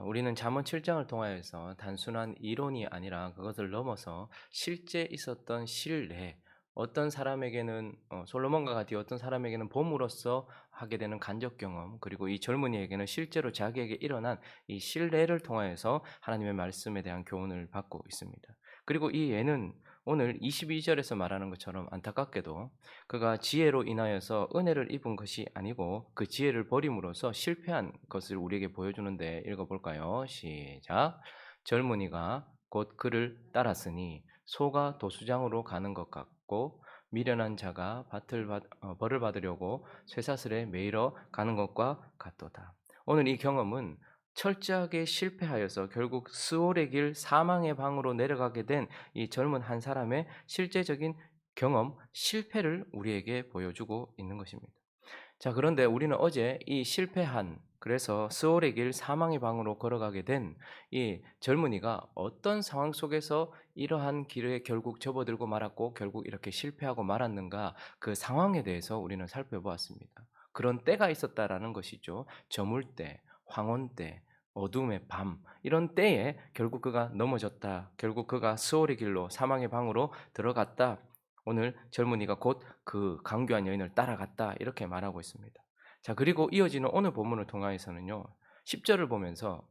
우리는 잠언 7장을 통하여서 단순한 이론이 아니라 그것을 넘어서 실제 있었던 실례, 어떤 사람에게는 솔로몬과 같이 어떤 사람에게는 봄으로써 하게 되는 간접 경험, 그리고 이 젊은이에게는 실제로 자기에게 일어난 이 실례를 통하여서 하나님의 말씀에 대한 교훈을 받고 있습니다. 그리고 이 예는 오늘 22절에서 말하는 것처럼 안타깝게도 그가 지혜로 인하여서 은혜를 입은 것이 아니고 그 지혜를 버림으로써 실패한 것을 우리에게 보여주는데, 읽어볼까요? 시작. 젊은이가 곧 그를 따랐으니 소가 도수장으로 가는 것 같고 미련한 자가 벌을 받으려고 쇠사슬에 매이러 가는 것과 같도다. 오늘 이 경험은 철저하게 실패하여서 결국 스올의 길 사망의 방으로 내려가게 된 이 젊은 한 사람의 실제적인 경험, 실패를 우리에게 보여주고 있는 것입니다. 자, 그런데 우리는 어제 이 실패한, 그래서 스올의 길 사망의 방으로 걸어가게 된 이 젊은이가 어떤 상황 속에서 이러한 길에 결국 접어들고 말았고 결국 이렇게 실패하고 말았는가, 그 상황에 대해서 우리는 살펴보았습니다. 그런 때가 있었다라는 것이죠. 저물 때, 황혼 때, 어둠의 밤, 이런 때에 결국 그가 넘어졌다. 결국 그가 스올의 길로 사망의 방으로 들어갔다. 오늘 젊은이가 곧 그 강교한 여인을 따라갔다, 이렇게 말하고 있습니다. 자, 그리고 이어지는 오늘 본문을 통하여서는요, 10절을 보면서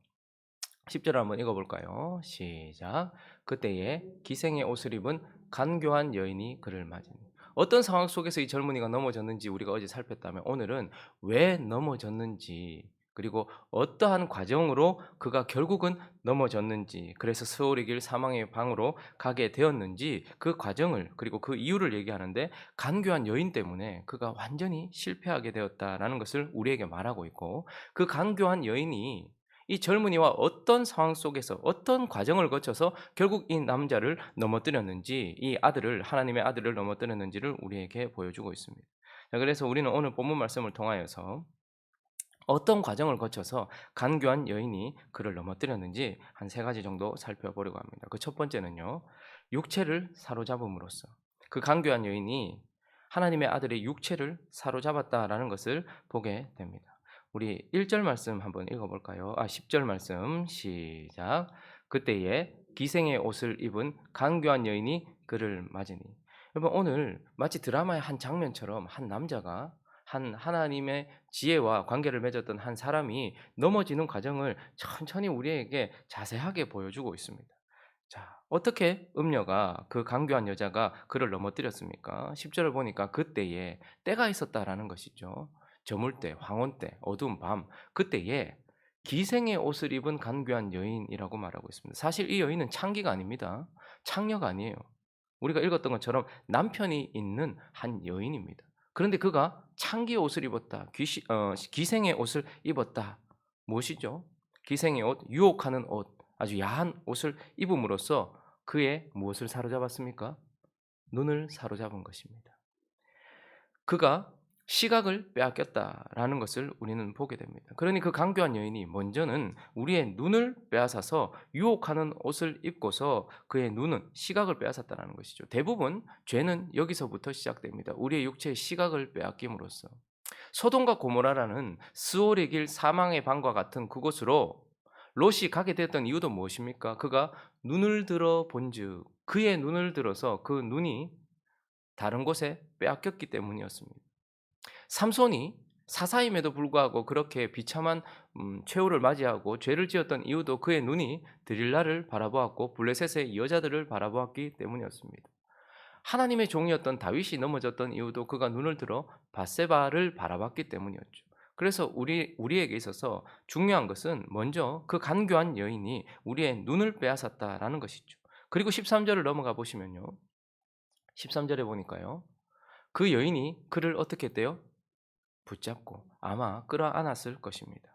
10절을 한번 읽어볼까요? 시작. 그때에 기생의 옷을 입은 간교한 여인이 그를 맞으니. 어떤 상황 속에서 이 젊은이가 넘어졌는지 우리가 어제 살폈다면, 오늘은 왜 넘어졌는지, 그리고 어떠한 과정으로 그가 결국은 넘어졌는지, 그래서 스올의 길 사망의 방으로 가게 되었는지, 그 과정을 그리고 그 이유를 얘기하는데, 간교한 여인 때문에 그가 완전히 실패하게 되었다라는 것을 우리에게 말하고 있고, 그 간교한 여인이 이 젊은이와 어떤 상황 속에서 어떤 과정을 거쳐서 결국 이 남자를 넘어뜨렸는지, 이 아들을, 하나님의 아들을 넘어뜨렸는지를 우리에게 보여주고 있습니다. 자, 그래서 우리는 오늘 본문 말씀을 통하여서 어떤 과정을 거쳐서 간교한 여인이 그를 넘어뜨렸는지 한 세 가지 정도 살펴보려고 합니다. 그 첫 번째는요, 육체를 사로잡음으로써 그 간교한 여인이 하나님의 아들의 육체를 사로잡았다라는 것을 보게 됩니다. 우리 1절 말씀 한번 읽어볼까요? 10절 말씀 시작. 그때에 기생의 옷을 입은 간교한 여인이 그를 맞으니. 여러분, 오늘 마치 드라마의 한 장면처럼 한 남자가 한 하나님의 지혜와 관계를 맺었던 한 사람이 넘어지는 과정을 천천히 우리에게 자세하게 보여주고 있습니다. 자, 어떻게 음녀가, 그 간교한 여자가 그를 넘어뜨렸습니까? 10절을 보니까 그때에 때가 있었다라는 것이죠. 저물 때, 황혼 때, 어두운 밤, 그때에 기생의 옷을 입은 간교한 여인이라고 말하고 있습니다. 사실 이 여인은 창기가 아닙니다. 창녀가 아니에요. 우리가 읽었던 것처럼 남편이 있는 한 여인입니다. 그런데 그가 창기의 옷을 입었다. 기생의 옷을 입었다. 무엇이죠? 기생의 옷, 유혹하는 옷, 아주 야한 옷을 입음으로써 그의 무엇을 사로잡았습니까? 눈을 사로잡은 것입니다. 그가 시각을 빼앗겼다라는 것을 우리는 보게 됩니다. 그러니 그 강교한 여인이 먼저는 우리의 눈을 빼앗아서 유혹하는 옷을 입고서 그의 눈은 시각을 빼앗았다는 것이죠. 대부분 죄는 여기서부터 시작됩니다. 우리의 육체의 시각을 빼앗김으로써. 소돔과 고모라라는 스올의 길 사망의 방과 같은 그곳으로 롯이 가게 되었던 이유도 무엇입니까? 그가 눈을 들어 본즉, 그의 눈을 들어서 그 눈이 다른 곳에 빼앗겼기 때문이었습니다. 삼손이 사사임에도 불구하고 그렇게 비참한 최후를 맞이하고 죄를 지었던 이유도 그의 눈이 드릴라를 바라보았고 블레셋의 여자들을 바라보았기 때문이었습니다. 하나님의 종이었던 다윗이 넘어졌던 이유도 그가 눈을 들어 밧세바를 바라봤기 때문이었죠. 그래서 우리에게 있어서 중요한 것은 먼저 그 간교한 여인이 우리의 눈을 빼앗았다라는 것이죠. 그리고 13절을 넘어가 보시면요, 13절에 보니까요, 그 여인이 그를 어떻게 했대요? 붙잡고 아마 끌어안았을 것입니다.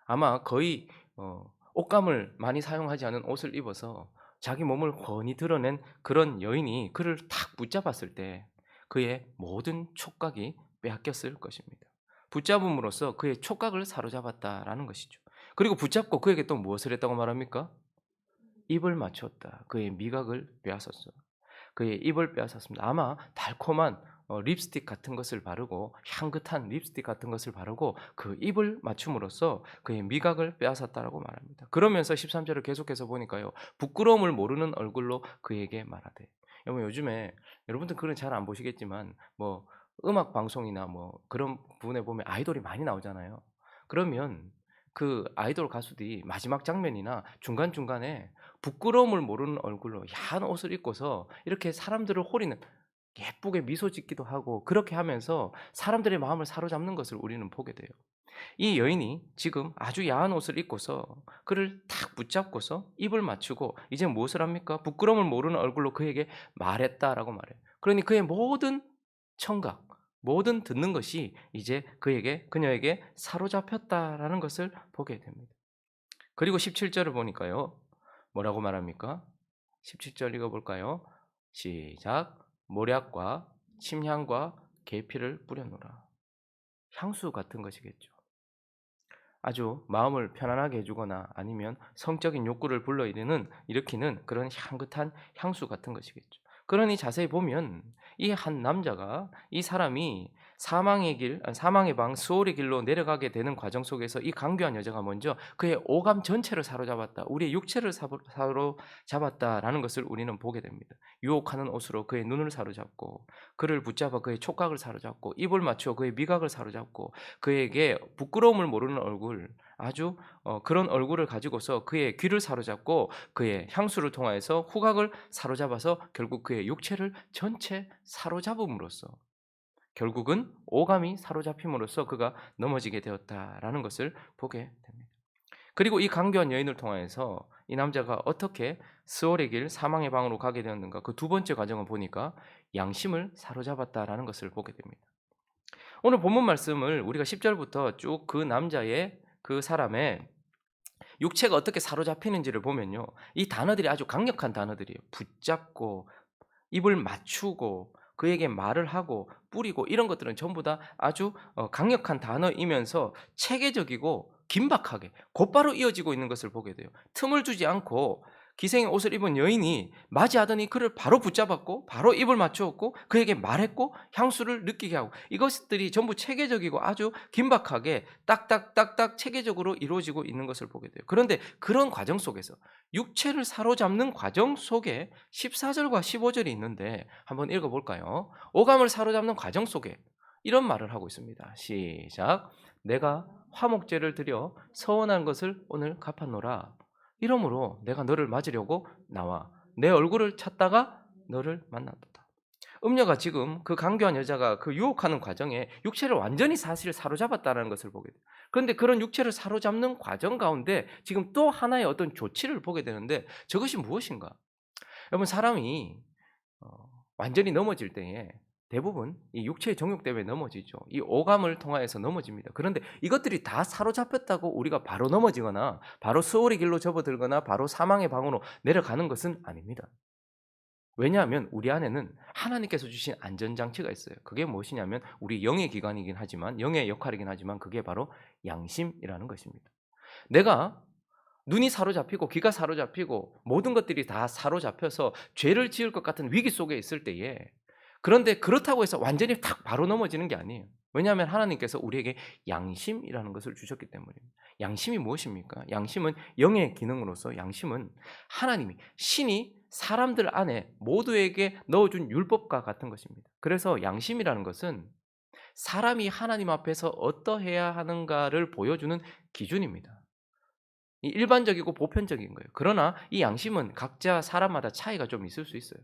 아마 거의 옷감을 많이 사용하지 않은 옷을 입어서 자기 몸을 훤히 드러낸 그런 여인이 그를 탁 붙잡았을 때 그의 모든 촉각이 빼앗겼을 것입니다. 붙잡음으로써 그의 촉각을 사로잡았다라는 것이죠. 그리고 붙잡고 그에게 또 무엇을 했다고 말합니까? 입을 맞췄다. 그의 미각을 빼앗았어. 그의 입을 빼앗았습니다. 아마 달콤한 립스틱 같은 것을 바르고 향긋한 립스틱 같은 것을 바르고 그 입을 맞춤으로써 그의 미각을 빼앗았다라고 말합니다. 그러면서 13 절을 계속해서 보니까요. 부끄러움을 모르는 얼굴로 그에게 말하되. 여러분 요즘에 여러분들 그런 잘 안 보시겠지만 뭐 음악 방송이나 뭐 그런 부분에 보면 아이돌이 많이 나오잖아요. 그러면 그 아이돌 가수들이 마지막 장면이나 중간중간에 부끄러움을 모르는 얼굴로 야한 옷을 입고서 이렇게 사람들을 호리는 예쁘게 미소 짓기도 하고 그렇게 하면서 사람들의 마음을 사로잡는 것을 우리는 보게 돼요. 이 여인이 지금 아주 야한 옷을 입고서 그를 탁 붙잡고서 입을 맞추고 이제 무엇을 합니까? 부끄러움을 모르는 얼굴로 그에게 말했다라고 말해요. 그러니 그의 모든 청각, 모든 듣는 것이 이제 그녀에게 사로잡혔다라는 것을 보게 됩니다. 그리고 17절을 보니까요. 뭐라고 말합니까? 17절 읽어볼까요? 시작. 모략과 침향과 계피를 뿌려놓으라. 향수 같은 것이겠죠. 아주 마음을 편안하게 해주거나 아니면 성적인 욕구를 일으키는 그런 향긋한 향수 같은 것이겠죠. 그러니 자세히 보면 이 한 남자가 이 사람이 사망의 방 스올의 길로 내려가게 되는 과정 속에서 이 강교한 여자가 먼저 그의 오감 전체를 사로잡았다. 우리의 육체를 사로잡았다라는 것을 우리는 보게 됩니다. 유혹하는 옷으로 그의 눈을 사로잡고 그를 붙잡아 그의 촉각을 사로잡고 입을 맞추어 그의 미각을 사로잡고 그에게 부끄러움을 모르는 얼굴 아주 그런 얼굴을 가지고서 그의 귀를 사로잡고 그의 향수를 통하여서 후각을 사로잡아서 결국 그의 육체를 전체 사로잡음으로써 결국은 오감이 사로잡힘으로써 그가 넘어지게 되었다라는 것을 보게 됩니다. 그리고 이 강교한 여인을 통하여서 이 남자가 어떻게 스올의 길 사망의 방으로 가게 되었는가 그 두 번째 과정을 보니까 양심을 사로잡았다라는 것을 보게 됩니다. 오늘 본문 말씀을 우리가 10절부터 쭉 그 사람의 육체가 어떻게 사로잡히는지를 보면요. 이 단어들이 아주 강력한 단어들이에요. 붙잡고 입을 맞추고 그에게 말을 하고 뿌리고 이런 것들은 전부 다 아주 강력한 단어이면서 체계적이고 긴박하게 곧바로 이어지고 있는 것을 보게 돼요. 틈을 주지 않고 기생의 옷을 입은 여인이 맞이하더니 그를 바로 붙잡았고 바로 입을 맞추었고 그에게 말했고 향수를 느끼게 하고 이것들이 전부 체계적이고 아주 긴박하게 딱딱딱딱 체계적으로 이루어지고 있는 것을 보게 돼요. 그런데 그런 과정 속에서 육체를 사로잡는 과정 속에 14절과 15절이 있는데 한번 읽어볼까요? 오감을 사로잡는 과정 속에 이런 말을 하고 있습니다. 시작. 내가 화목제를 드려 서원한 것을 오늘 갚았노라. 이러므로 내가 너를 맞으려고 나와 내 얼굴을 찾다가 너를 만났도다. 음녀가 지금 그 강교한 여자가 그 유혹하는 과정에 육체를 완전히 사실 사로잡았다는 것을 보게 돼요. 그런데 그런 육체를 사로잡는 과정 가운데 지금 또 하나의 어떤 조치를 보게 되는데 저것이 무엇인가? 여러분 사람이 완전히 넘어질 때에 대부분 이 육체의 정욕 때문에 넘어지죠. 이 오감을 통하여서 넘어집니다. 그런데 이것들이 다 사로잡혔다고 우리가 바로 넘어지거나 바로 스올의 길로 접어들거나 바로 사망의 방으로 내려가는 것은 아닙니다. 왜냐하면 우리 안에는 하나님께서 주신 안전장치가 있어요. 그게 무엇이냐면 우리 영의 기관이긴 하지만 영의 역할이긴 하지만 그게 바로 양심이라는 것입니다. 내가 눈이 사로잡히고 귀가 사로잡히고 모든 것들이 다 사로잡혀서 죄를 지을 것 같은 위기 속에 있을 때에 그런데 그렇다고 해서 완전히 탁 바로 넘어지는 게 아니에요. 왜냐하면 하나님께서 우리에게 양심이라는 것을 주셨기 때문입니다. 양심이 무엇입니까? 양심은 영의 기능으로서 양심은 하나님이 신이 사람들 안에 모두에게 넣어준 율법과 같은 것입니다. 그래서 양심이라는 것은 사람이 하나님 앞에서 어떠해야 하는가를 보여주는 기준입니다. 일반적이고 보편적인 거예요. 그러나 이 양심은 각자 사람마다 차이가 좀 있을 수 있어요.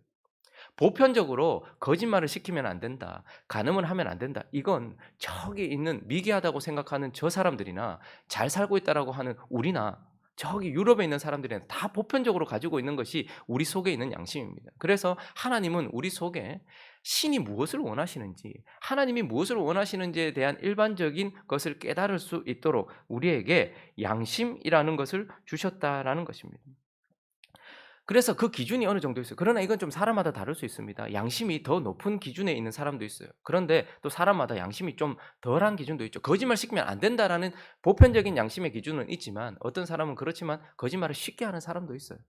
보편적으로 거짓말을 시키면 안 된다. 간음을 하면 안 된다. 이건 저기 있는 미개하다고 생각하는 저 사람들이나 잘 살고 있다라고 하는 우리나 저기 유럽에 있는 사람들이나 다 보편적으로 가지고 있는 것이 우리 속에 있는 양심입니다. 그래서 하나님은 우리 속에 신이 무엇을 원하시는지, 하나님이 무엇을 원하시는지에 대한 일반적인 것을 깨달을 수 있도록 우리에게 양심이라는 것을 주셨다라는 것입니다. 그래서 그 기준이 어느 정도 있어요. 그러나 이건 좀 사람마다 다를 수 있습니다. 양심이 더 높은 기준에 있는 사람도 있어요. 그런데 또 사람마다 양심이 좀 덜한 기준도 있죠. 거짓말 시키면 안 된다라는 보편적인 양심의 기준은 있지만 어떤 사람은 그렇지만 거짓말을 쉽게 하는 사람도 있어요.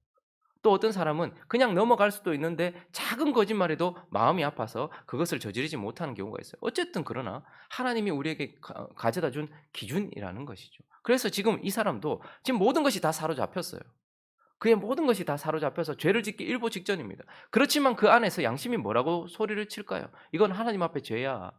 또 어떤 사람은 그냥 넘어갈 수도 있는데 작은 거짓말에도 마음이 아파서 그것을 저지르지 못하는 경우가 있어요. 어쨌든 그러나 하나님이 우리에게 가져다 준 기준이라는 것이죠. 그래서 지금 이 사람도 지금 모든 것이 다 사로잡혔어요. 그의 모든 것이 다 사로잡혀서 죄를 짓기 일보 직전입니다. 그렇지만 그 안에서 양심이 뭐라고 소리를 칠까요? 이건 하나님 앞에 죄야.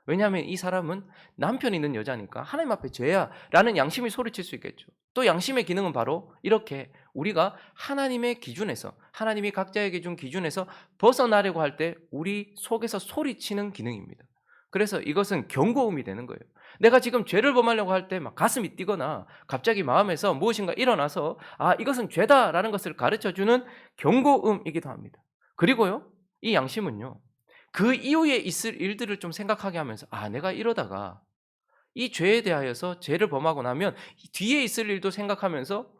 왜냐하면 이 사람은 남편이 있는 여자니까 하나님 앞에 죄야 라는 양심이 소리칠 수 있겠죠. 또 양심의 기능은 바로 이렇게 우리가 하나님의 기준에서, 하나님이 각자에게 준 기준에서 벗어나려고 할 때 우리 속에서 소리치는 기능입니다. 그래서 이것은 경고음이 되는 거예요. 내가 지금 죄를 범하려고 할 때 막 가슴이 뛰거나 갑자기 마음에서 무엇인가 일어나서 이것은 죄다라는 것을 가르쳐주는 경고음이기도 합니다. 그리고요, 이 양심은요, 그 이후에 있을 일들을 좀 생각하게 하면서 내가 이러다가 이 죄에 대하여서 죄를 범하고 나면 뒤에 있을 일도 생각하면서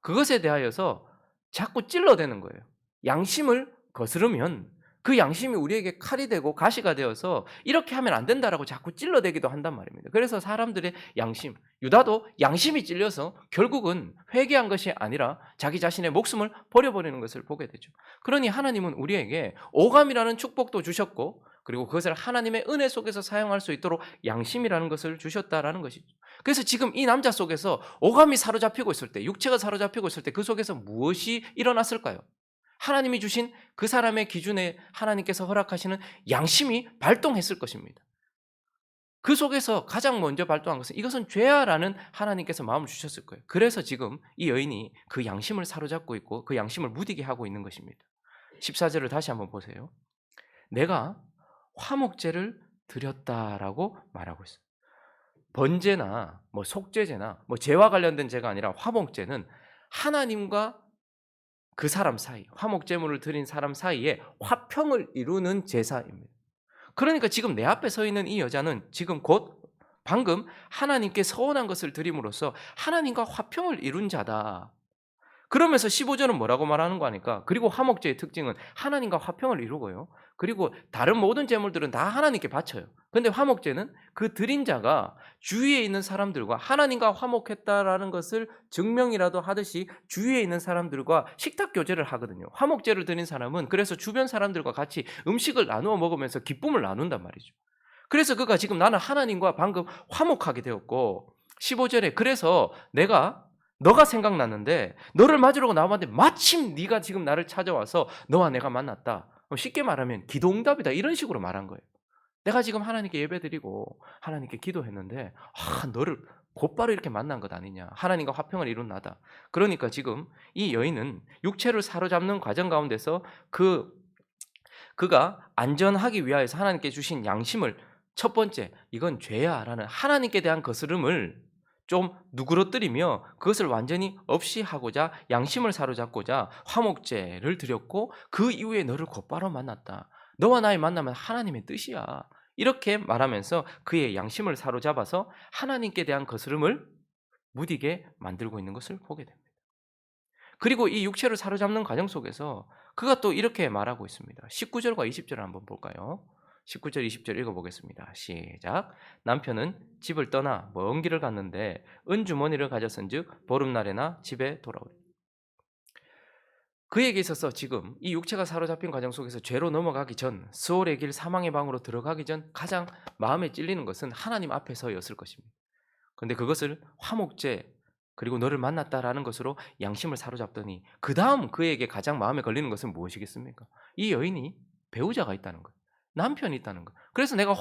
그것에 대하여서 자꾸 찔러대는 거예요. 양심을 거스르면 그 양심이 우리에게 칼이 되고 가시가 되어서 이렇게 하면 안 된다라고 자꾸 찔러대기도 한단 말입니다. 그래서 사람들의 양심, 유다도 양심이 찔려서 결국은 회개한 것이 아니라 자기 자신의 목숨을 버려버리는 것을 보게 되죠. 그러니 하나님은 우리에게 오감이라는 축복도 주셨고, 그리고 그것을 하나님의 은혜 속에서 사용할 수 있도록 양심이라는 것을 주셨다라는 것이죠. 그래서 지금 이 남자 속에서 오감이 사로잡히고 있을 때, 육체가 사로잡히고 있을 때 그 속에서 무엇이 일어났을까요? 하나님이 주신 그 사람의 기준에 하나님께서 허락하시는 양심이 발동했을 것입니다. 그 속에서 가장 먼저 발동한 것은 이것은 죄야라는 하나님께서 마음을 주셨을 거예요. 그래서 지금 이 여인이 그 양심을 사로잡고 있고 그 양심을 무디게 하고 있는 것입니다. 14절을 다시 한번 보세요. 내가 화목제를 드렸다라고 말하고 있어요. 번제나 속죄제나 죄와 관련된 제가 아니라 화목제는 하나님과 그 사람 사이, 화목제물을 드린 사람 사이에 화평을 이루는 제사입니다. 그러니까 지금 내 앞에 서 있는 이 여자는 지금 곧 방금 하나님께 서원한 것을 드림으로써 하나님과 화평을 이룬 자다. 그러면서 15절은 뭐라고 말하는 거 아니까? 그리고 화목제의 특징은 하나님과 화평을 이루고요. 그리고 다른 모든 제물들은 다 하나님께 바쳐요. 근데 화목제는 그 드린 자가 주위에 있는 사람들과 하나님과 화목했다라는 것을 증명이라도 하듯이 주위에 있는 사람들과 식탁 교제를 하거든요. 화목제를 드린 사람은 그래서 주변 사람들과 같이 음식을 나누어 먹으면서 기쁨을 나눈단 말이죠. 그래서 그가 지금 나는 하나님과 방금 화목하게 되었고, 15절에 그래서 너가 생각났는데 너를 맞으러 나왔는데 마침 네가 지금 나를 찾아와서 너와 내가 만났다. 쉽게 말하면 기도응답이다, 이런 식으로 말한 거예요. 내가 지금 하나님께 예배드리고 하나님께 기도했는데 너를 곧바로 이렇게 만난 것 아니냐. 하나님과 화평을 이룬 나다. 그러니까 지금 이 여인은 육체를 사로잡는 과정 가운데서 그가 안전하기 위하여서 하나님께 주신 양심을, 첫 번째 이건 죄야 라는 하나님께 대한 거스름을 좀 누그러뜨리며 그것을 완전히 없이 하고자 양심을 사로잡고자 화목제를 드렸고, 그 이후에 너를 곧바로 만났다. 너와 나의 만남은 하나님의 뜻이야. 이렇게 말하면서 그의 양심을 사로잡아서 하나님께 대한 거스름을 무디게 만들고 있는 것을 보게 됩니다. 그리고 이 육체를 사로잡는 과정 속에서 그가 또 이렇게 말하고 있습니다. 19절과 20절을 한번 볼까요? 19절 20절 읽어보겠습니다. 시작. 남편은 집을 떠나 먼 길을 갔는데 은주머니를 가졌은즉 보름날에나 집에 돌아오리. 그에게 있어서 지금 이 육체가 사로잡힌 과정 속에서 죄로 넘어가기 전, 스올의 길 사망의 방으로 들어가기 전 가장 마음에 찔리는 것은 하나님 앞에서였을 것입니다. 그런데 그것을 화목제 그리고 너를 만났다라는 것으로 양심을 사로잡더니 그 다음 그에게 가장 마음에 걸리는 것은 무엇이겠습니까? 이 여인이 배우자가 있다는 것, 남편이 있다는 것. 그래서 내가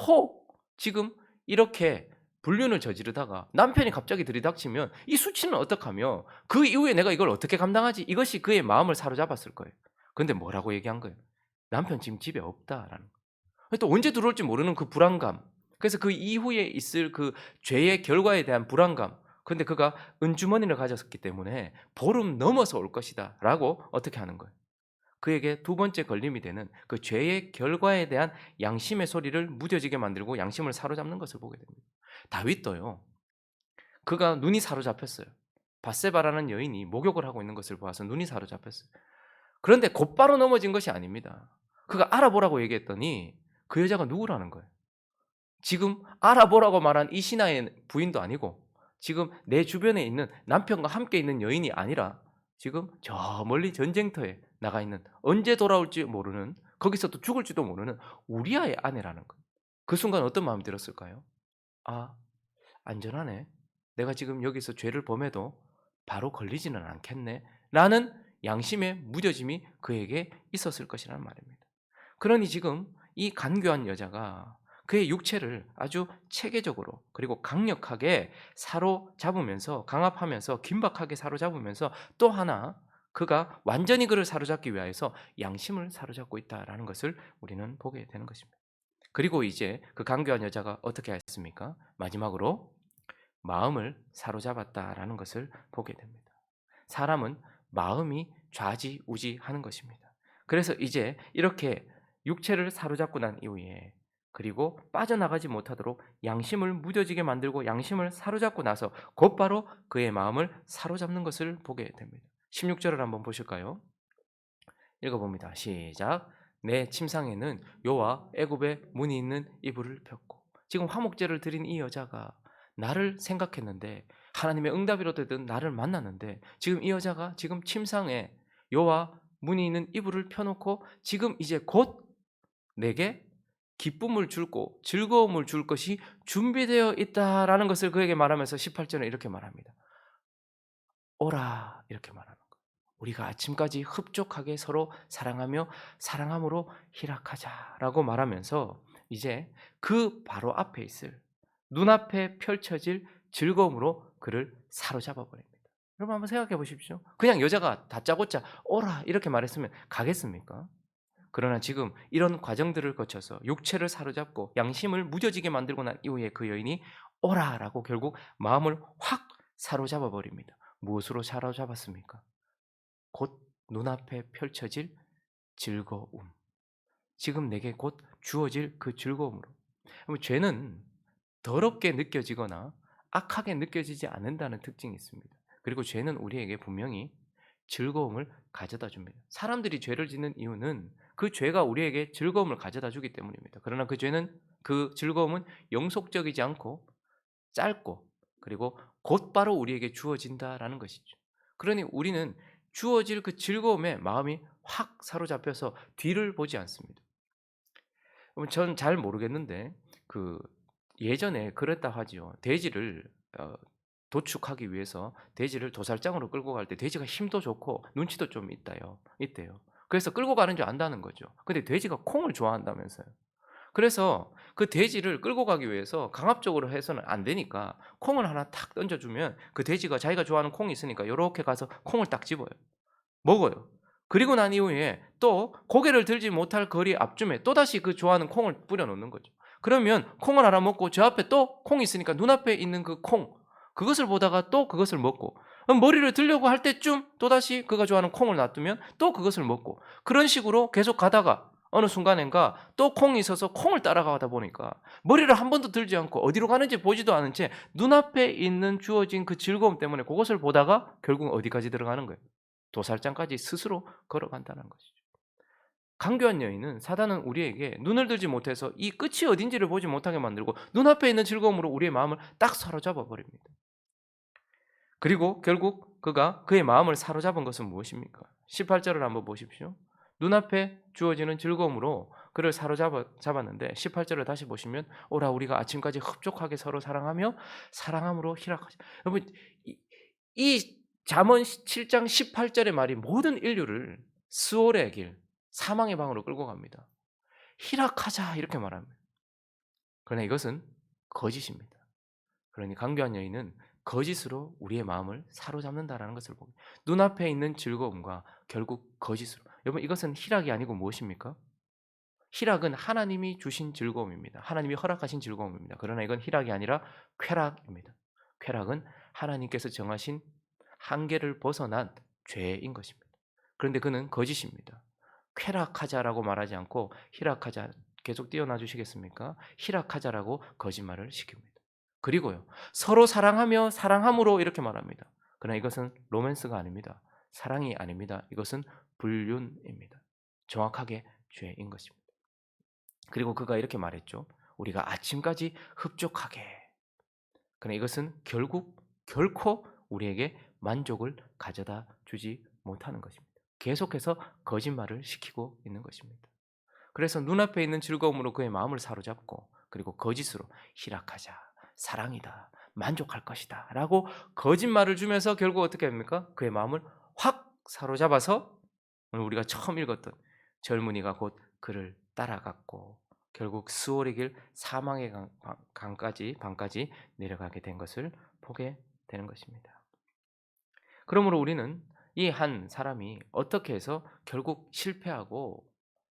지금 이렇게 불륜을 저지르다가 남편이 갑자기 들이닥치면 이 수치는 어떡하며 그 이후에 내가 이걸 어떻게 감당하지? 이것이 그의 마음을 사로잡았을 거예요. 그런데 뭐라고 얘기한 거예요? 남편 지금 집에 없다라는 거예요. 또 언제 들어올지 모르는 그 불안감, 그래서 그 이후에 있을 그 죄의 결과에 대한 불안감, 그런데 그가 은주머니를 가졌기 때문에 보름 넘어서 올 것이다 라고 어떻게 하는 거예요? 그에게 두 번째 걸림이 되는 그 죄의 결과에 대한 양심의 소리를 무뎌지게 만들고 양심을 사로잡는 것을 보게 됩니다. 다윗도요, 그가 눈이 사로잡혔어요. 밧세바라는 여인이 목욕을 하고 있는 것을 보아서 눈이 사로잡혔어요. 그런데 곧바로 넘어진 것이 아닙니다. 그가 알아보라고 얘기했더니 그 여자가 누구라는 거예요? 지금 알아보라고 말한 이 신하의 부인도 아니고 지금 내 주변에 있는 남편과 함께 있는 여인이 아니라 지금 저 멀리 전쟁터에 나가 있는 언제 돌아올지 모르는 거기서 또 죽을지도 모르는 우리아의 아내라는 거예요. 그 순간 어떤 마음이 들었을까요? '아 안전하네. 내가 지금 여기서 죄를 범해도 바로 걸리지는 않겠네.'라는 양심의 무뎌짐이 그에게 있었을 것이라는 말입니다. 그러니 지금 이 간교한 여자가 그의 육체를 아주 체계적으로 그리고 강력하게 사로잡으면서 강압하면서 긴박하게 사로잡으면서 또 하나 그가 완전히 그를 사로잡기 위하여서 양심을 사로잡고 있다라는 것을 우리는 보게 되는 것입니다. 그리고 이제 그 간교한 여자가 어떻게 했습니까? 마지막으로 마음을 사로잡았다라는 것을 보게 됩니다. 사람은 마음이 좌지우지하는 것입니다. 그래서 이제 이렇게 육체를 사로잡고 난 이후에 그리고 빠져나가지 못하도록 양심을 무뎌지게 만들고 양심을 사로잡고 나서 곧바로 그의 마음을 사로잡는 것을 보게 됩니다. 16절을 한번 보실까요? 읽어봅니다. 시작. 내 침상에는 요와 애굽의 문이 있는 이불을 폈고 지금 화목제를 드린 이 여자가 나를 생각했는데 하나님의 응답이로 되든 나를 만났는데 지금 이 여자가 지금 침상에 요와 문이 있는 이불을 펴놓고 지금 이제 곧 내게 기쁨을 줄고 즐거움을 줄 것이 준비되어 있다라는 것을 그에게 말하면서 18절에 이렇게 말합니다. 오라 이렇게 말하는 거예요. 우리가 아침까지 흡족하게 서로 사랑하며 사랑함으로 희락하자라고 말하면서 이제 그 바로 앞에 있을 눈앞에 펼쳐질 즐거움으로 그를 사로잡아 버립니다. 여러분 한번 생각해 보십시오. 그냥 여자가 다짜고짜 오라 이렇게 말했으면 가겠습니까? 그러나 지금 이런 과정들을 거쳐서 육체를 사로잡고 양심을 무뎌지게 만들고 난 이후에 그 여인이 오라라고 결국 마음을 확 사로잡아 버립니다. 무엇으로 사로잡았습니까? 곧 눈앞에 펼쳐질 즐거움. 지금 내게 곧 주어질 그 즐거움으로. 죄는 더럽게 느껴지거나 악하게 느껴지지 않는다는 특징이 있습니다. 그리고 죄는 우리에게 분명히 즐거움을 가져다 줍니다. 사람들이 죄를 짓는 이유는 그 죄가 우리에게 즐거움을 가져다 주기 때문입니다. 그러나 그 죄는 그 즐거움은 영속적이지 않고 짧고 그리고 곧바로 우리에게 주어진다라는 것이죠. 그러니 우리는 주어질 그 즐거움에 마음이 확 사로잡혀서 뒤를 보지 않습니다. 전 잘 모르겠는데 그 예전에 그랬다 하지요. 돼지를 도축하기 위해서 돼지를 도살장으로 끌고 갈 때 돼지가 힘도 좋고 눈치도 좀 있대요. 그래서 끌고 가는 줄 안다는 거죠. 근데 돼지가 콩을 좋아한다면서요. 그래서 그 돼지를 끌고 가기 위해서 강압적으로 해서는 안 되니까 콩을 하나 탁 던져 주면 그 돼지가 자기가 좋아하는 콩이 있으니까 요렇게 가서 콩을 딱 집어요. 먹어요. 그리고 난 이후에 또 고개를 들지 못할 거리 앞쯤에 또다시 그 좋아하는 콩을 뿌려 놓는 거죠. 그러면 콩을 하나 먹고 저 앞에 또 콩이 있으니까 눈앞에 있는 그 콩 그것을 보다가 또 그것을 먹고 머리를 들려고 할 때쯤 또다시 그가 좋아하는 콩을 놔두면 또 그것을 먹고 그런 식으로 계속 가다가 어느 순간엔가 또 콩이 있어서 콩을 따라가다 보니까 머리를 한 번도 들지 않고 어디로 가는지 보지도 않은 채 눈앞에 있는 주어진 그 즐거움 때문에 그것을 보다가 결국 어디까지 들어가는 거예요? 도살장까지 스스로 걸어간다는 것이죠. 강교한 여인은 사단은 우리에게 눈을 들지 못해서 이 끝이 어딘지를 보지 못하게 만들고 눈앞에 있는 즐거움으로 우리의 마음을 딱 사로잡아 버립니다. 그리고 결국 그가 그의 마음을 사로잡은 것은 무엇입니까? 18절을 한번 보십시오. 눈앞에 주어지는 즐거움으로 그를 잡았는데 18절을 다시 보시면 오라 우리가 아침까지 흡족하게 서로 사랑하며 사랑함으로 희락하자. 여러분 이 잠언 7장 18절의 말이 모든 인류를 스올의 길, 사망의 방으로 끌고 갑니다. 희락하자 이렇게 말합니다. 그러나 이것은 거짓입니다. 그러니 강교한 여인은 거짓으로 우리의 마음을 사로잡는다라는 것을 보고 눈앞에 있는 즐거움과 결국 거짓으로 여러분 이것은 희락이 아니고 무엇입니까? 희락은 하나님이 주신 즐거움입니다. 하나님이 허락하신 즐거움입니다. 그러나 이건 희락이 아니라 쾌락입니다. 쾌락은 하나님께서 정하신 한계를 벗어난 죄인 것입니다. 그런데 그는 거짓입니다. 쾌락하자라고 말하지 않고 희락하자 계속 띄어놔 주시겠습니까? 희락하자라고 거짓말을 시킵니다. 그리고요. 서로 사랑하며 사랑함으로 이렇게 말합니다. 그러나 이것은 로맨스가 아닙니다. 사랑이 아닙니다. 이것은 불륜입니다. 정확하게 죄인 것입니다. 그리고 그가 이렇게 말했죠. 우리가 아침까지 흡족하게. 그러나 이것은 결국 결코 우리에게 만족을 가져다 주지 못하는 것입니다. 계속해서 거짓말을 시키고 있는 것입니다. 그래서 눈앞에 있는 즐거움으로 그의 마음을 사로잡고 그리고 거짓으로 희락하자, 사랑이다, 만족할 것이다 라고 거짓말을 주면서 결국 어떻게 합니까? 그의 마음을 확 사로잡아서 오늘 우리가 처음 읽었던 젊은이가 곧 그를 따라갔고 결국 스월의 길 사망의 강까지 방까지 내려가게 된 것을 보게 되는 것입니다. 그러므로 우리는 이 한 사람이 어떻게 해서 결국 실패하고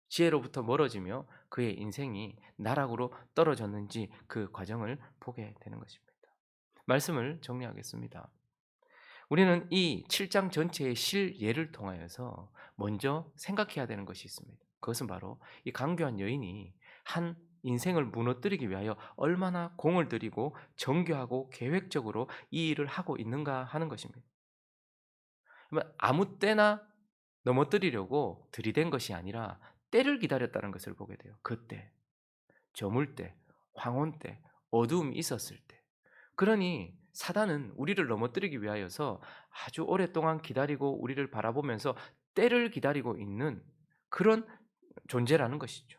지혜로부터 멀어지며 그의 인생이 나락으로 떨어졌는지 그 과정을 보게 되는 것입니다. 말씀을 정리하겠습니다. 우리는 이 7장 전체의 실예를 통하여서 먼저 생각해야 되는 것이 있습니다. 그것은 바로 이 강교한 여인이 한 인생을 무너뜨리기 위하여 얼마나 공을 들이고 정교하고 계획적으로 이 일을 하고 있는가 하는 것입니다. 아무 때나 넘어뜨리려고 들이댄 것이 아니라 때를 기다렸다는 것을 보게 돼요. 그때, 저물 때, 황혼 때, 어두움이 있었을 때. 그러니 사단은 우리를 넘어뜨리기 위하여서 아주 오랫동안 기다리고 우리를 바라보면서 때를 기다리고 있는 그런 존재라는 것이죠.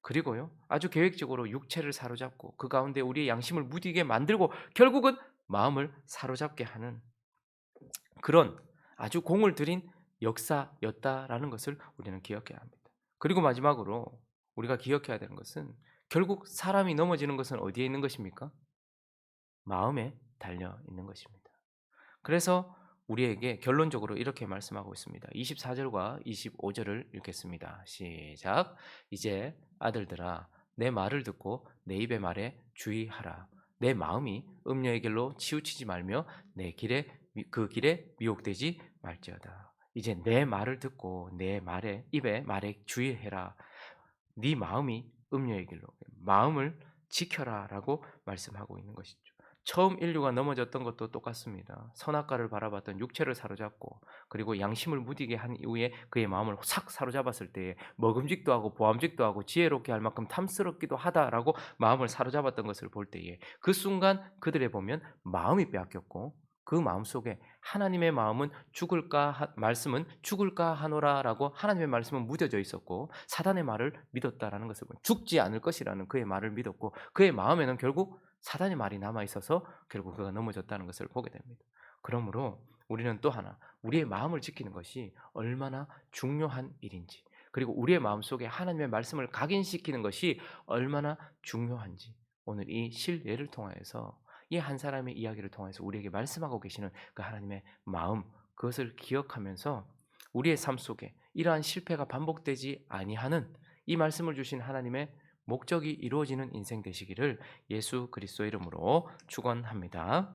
그리고요, 아주 계획적으로 육체를 사로잡고 그 가운데 우리의 양심을 무디게 만들고 결국은 마음을 사로잡게 하는 그런 아주 공을 들인 역사였다라는 것을 우리는 기억해야 합니다. 그리고 마지막으로 우리가 기억해야 되는 것은 결국 사람이 넘어지는 것은 어디에 있는 것입니까? 마음에 달려 있는 것입니다. 그래서 우리에게 결론적으로 이렇게 말씀하고 있습니다. 24절과 25절을 읽겠습니다. 시작. 이제 아들들아 내 말을 듣고 내 입의 말에 주의하라. 내 마음이 음녀의 길로 치우치지 말며 내 길에 그 길에 미혹되지 말지어다. 이제 내 말을 듣고 내 말에 입에 말에 주의해라. 네 마음이 음녀의 길로 마음을 지켜라라고 말씀하고 있는 것이죠. 처음 인류가 넘어졌던 것도 똑같습니다. 선악과를 바라봤던 육체를 사로잡고 그리고 양심을 무디게 한 이후에 그의 마음을 싹 사로잡았을 때에 먹음직도 하고 보암직도 하고 지혜롭게 할 만큼 탐스럽기도 하다라고 마음을 사로잡았던 것을 볼 때에 그 순간 그들의 보면 마음이 빼앗겼고 그 마음속에 하나님의 마음은 말씀은 죽을까 하노라라고 하나님의 말씀은 묻어져 있었고 사단의 말을 믿었다라는 것을 보면 죽지 않을 것이라는 그의 말을 믿었고 그의 마음에는 결국 사단의 말이 남아 있어서 결국 그가 넘어졌다는 것을 보게 됩니다. 그러므로 우리는 또 하나 우리의 마음을 지키는 것이 얼마나 중요한 일인지 그리고 우리의 마음속에 하나님의 말씀을 각인시키는 것이 얼마나 중요한지 오늘 이 실예를 통하여서 이 한 사람의 이야기를 통해서 우리에게 말씀하고 계시는 그 하나님의 마음 그것을 기억하면서 우리의 삶 속에 이러한 실패가 반복되지 아니하는 이 말씀을 주신 하나님의 목적이 이루어지는 인생 되시기를 예수 그리스도 이름으로 축원합니다.